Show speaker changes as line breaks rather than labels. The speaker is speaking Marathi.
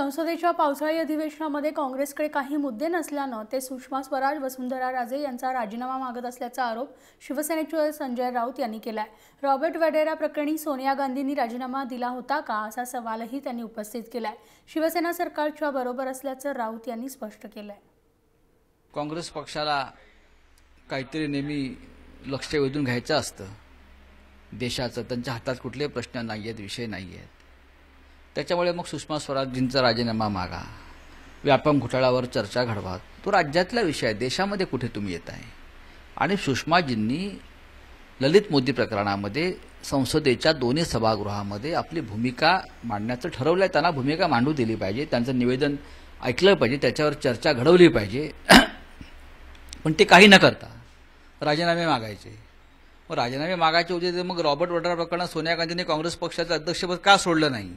संसदेच्या पावसाळी अधिवेशनामध्ये काँग्रेसकडे काही मुद्दे नसल्यानं ते सुषमा स्वराज वसुंधरा राजे यांचा राजीनामा मागत असल्याचा आरोप शिवसेनेचे संजय राऊत यांनी केलाय। रॉबर्ट वड्रा प्रकरणी सोनिया गांधींनी राजीनामा दिला होता का असा सवालही त्यांनी उपस्थित केलाय। शिवसेना सरकारच्या बरोबर असल्याचं राऊत यांनी स्पष्ट केलंय।
काँग्रेस पक्षाला काहीतरी नेहमी लक्ष वेधून घ्यायचं असतं, देशाचं त्यांच्या हातात कुठलेही प्रश्न नाही आहेत, विषय नाही आहेत। त्याच्यामुळे मग सुषमा स्वराजजींचा राजीनामा मागा, व्यापम घोटाळ्यावर चर्चा घडवा, तो राज्यातला विषय आहे, देशामध्ये कुठे तुम्ही येत आहे। आणि सुषमाजींनी ललित मोदी प्रकरणामध्ये संसदेच्या दोन्ही सभागृहामध्ये आपली भूमिका मांडण्याचं ठरवलं आहे। त्यांना भूमिका मांडू दिली पाहिजे, त्यांचं निवेदन ऐकलं पाहिजे, त्याच्यावर चर्चा घडवली पाहिजे। पण ते काही न करता राजीनामे मागायचे। मग राजीनामे मागायचे होते तर मग रॉबर्ट वड्रा प्रकरणात सोनिया गांधींनी काँग्रेस पक्षाचं अध्यक्षपद का सोडलं नाही?